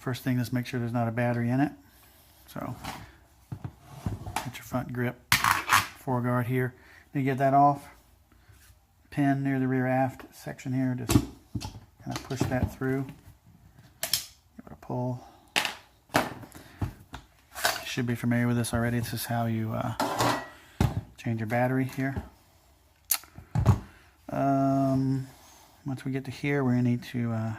First thing is make sure there's not a battery in it. So get your front grip, foreguard here. You get that off. Pin near the rear aft section here, just kind of push that through. Give it a pull. You should be familiar with this already. This is how you change your battery here. Once we get to here, we're going to need to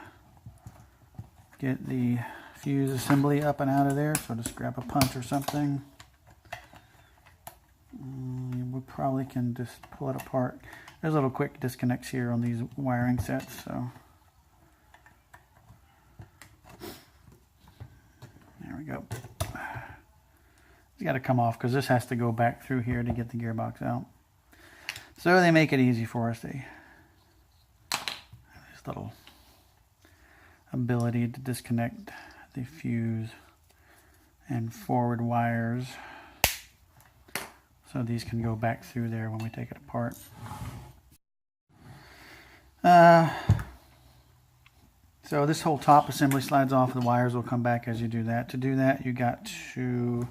get the fuse assembly up and out of there. So just grab a punch or something. We probably can just pull it apart. There's little quick disconnects here on these wiring sets. So there we go. It's got to come off because this has to go back through here to get the gearbox out. So they make it easy for us. They have this little ability to disconnect the fuse and forward wires, so these can go back through there when we take it apart. So this whole top assembly slides off. The wires will come back as you do that. To do that, you got to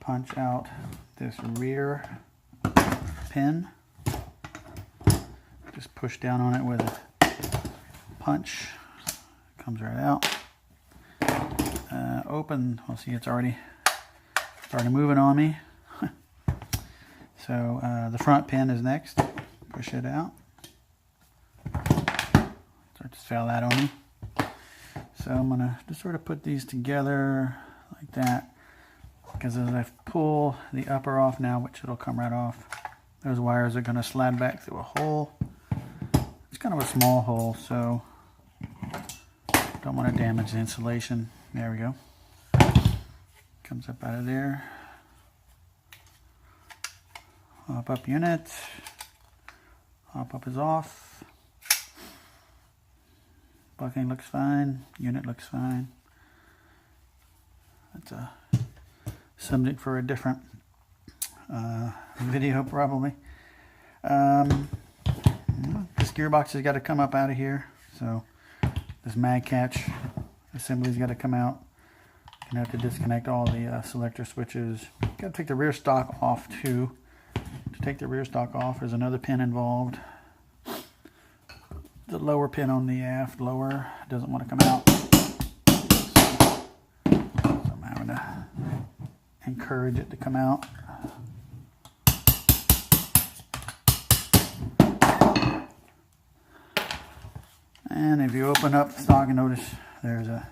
punch out this rear pin. Just push down on it with a punch. Comes right out. Open. We'll see, it's already moving on me. So the front pin is next. Push it out. Start to fail that on me. So I'm gonna just sort of put these together like that, because as I pull the upper off now, which it'll come right off, those wires are gonna slide back through a hole. It's kind of a small hole, so don't want to damage the insulation. There we go. Comes up out of there. Hop up unit. Hop up is off. Bucking looks fine. Unit looks fine. That's a subject for a different video probably. This gearbox has got to come up out of here. So this mag catch assembly's got to come out. You're going to have to disconnect all the selector switches. Got to take the rear stock off too. To take the rear stock off, there's another pin involved. The lower pin on the aft lower doesn't want to come out. So I'm having to encourage it to come out. And if you open up the stock, you notice there's a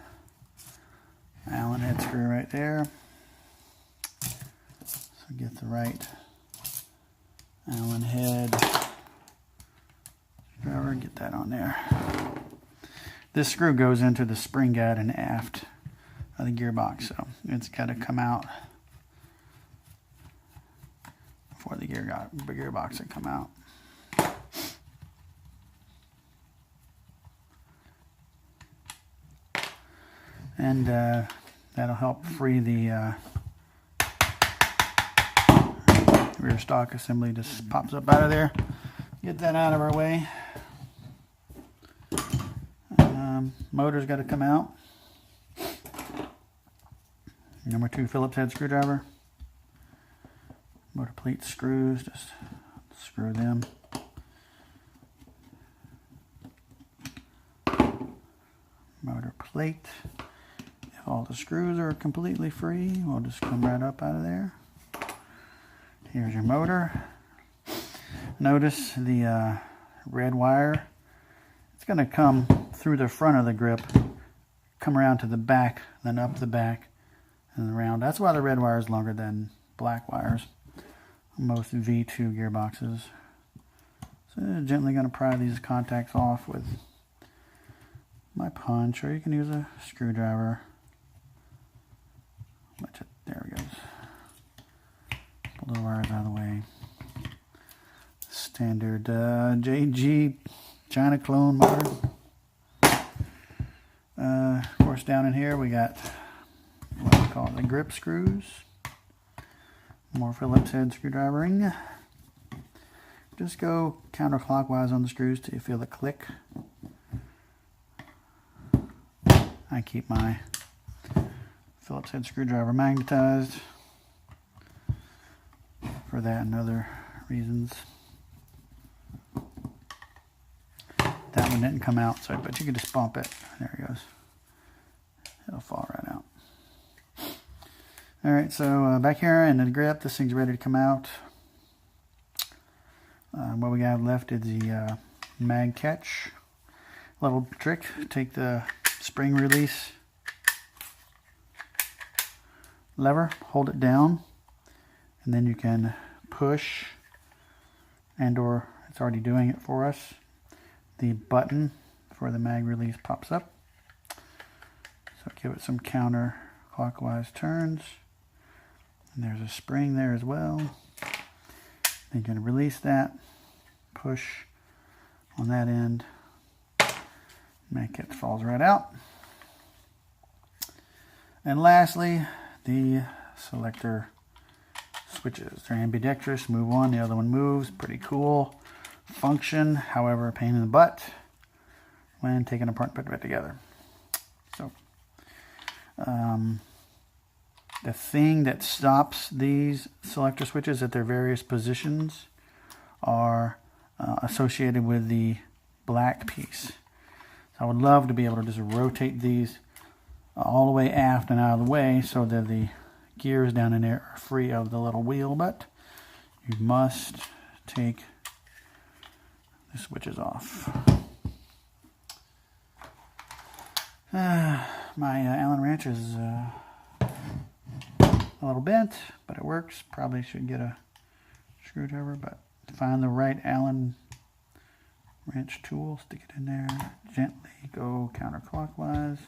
Allen head screw right there. So get the right Allen head screwdriver, get that on there. This screw goes into the spring guide and aft of the gearbox, so it's got to come out before the gearbox will come out. And that'll help free the rear stock assembly. Just pops up out of there. Get that out of our way. Motor's got to come out. Number 2 Phillips head screwdriver. Motor plate screws, just screw them. Motor plate. If all the screws are completely free, we'll just come right up out of there. Here's your motor. Notice the red wire. It's going to come through the front of the grip, come around to the back, then up the back, and around. That's why the red wire is longer than black wires on most V2 gearboxes. So gently going to pry these contacts off with my punch, or you can use a screwdriver. There we go. Pull the wires out of the way. Standard JG China clone motor. Of course, down in here we got what we call the grip screws. More Phillips head screwdrivering. Just go counterclockwise on the screws till you feel the click. I keep my Phillips head screwdriver magnetized for that and other reasons. That one didn't come out, so but you can just bump it. There it goes. It'll fall right out. All right, so back here in the grip, this thing's ready to come out. What we got left is the mag catch. Little trick: take the spring release lever, hold it down, and then you can push, and/or it's already doing it for us. The button for the mag release pops up. So give it some counterclockwise turns. And there's a spring there as well. Then you're going to release that, push on that end, make it falls right out. And lastly, the selector switches. They're ambidextrous, move one, the other one moves. Pretty cool function, however, a pain in the butt when taken apart and put it back together. So, the thing that stops these selector switches at their various positions are associated with the black piece. So I would love to be able to just rotate these all the way aft and out of the way so that the gears down in there are free of the little wheel, but you must take the switches off. My Allen wrench is a little bent, but it works. Probably should get a screwdriver, but find the right Allen wrench tool, stick it in there, gently go counterclockwise.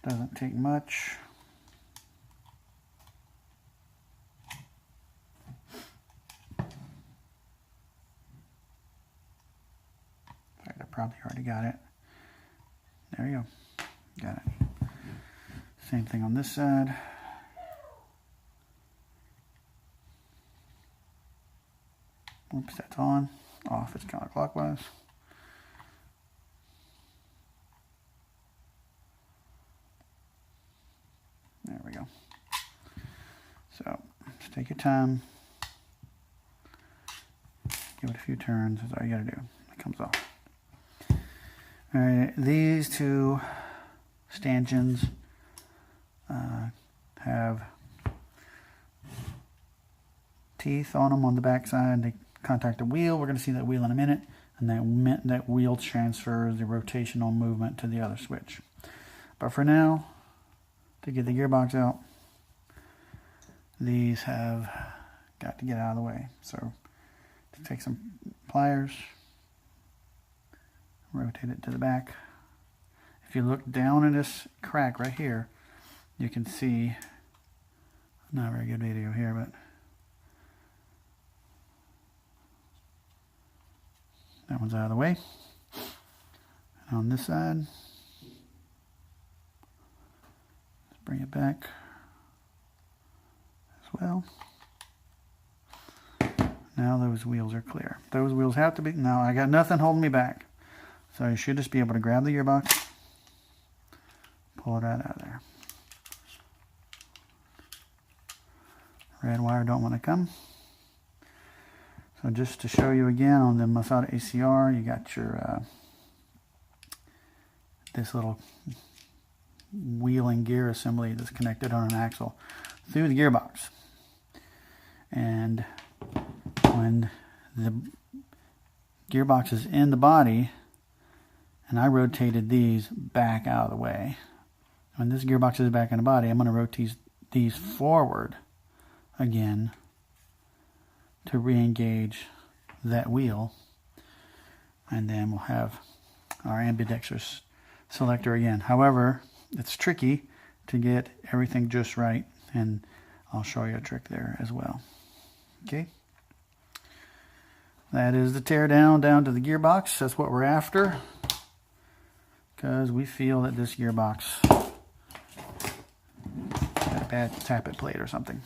Doesn't take much. In fact, I probably already got it. There you go. Got it. Same thing on this side. Oops, that's on. Off, it's counterclockwise. There we go. So, just take your time. Give it a few turns. That's all you gotta do. It comes off. Alright, these two stanchions have teeth on them on the back side. They contact the wheel. We're going to see that wheel in a minute. And that wheel transfers the rotational movement to the other switch. But for now, to get the gearbox out, these have got to get out of the way. So to take some pliers, rotate it to the back. If you look down in this crack right here, you can see, not a very good video here, but that one's out of the way. And on this side, let's bring it back as well. Now those wheels are clear. Those wheels have to be, now I got nothing holding me back. So you should just be able to grab the gearbox, pull it right out of there. Red wire don't want to come. So just to show you again on the Masada ACR, you got your this little wheel and gear assembly that's connected on an axle through the gearbox. And when the gearbox is in the body, and I rotated these back out of the way. When this gearbox is back in the body, I'm going to rotate these forward again to re-engage that wheel, and then we'll have our ambidextrous selector again. However, it's tricky to get everything just right, and I'll show you a trick there as well. Okay, that is the tear down to the gearbox. That's what we're after, because we feel that this gearbox got a bad tappet plate or something.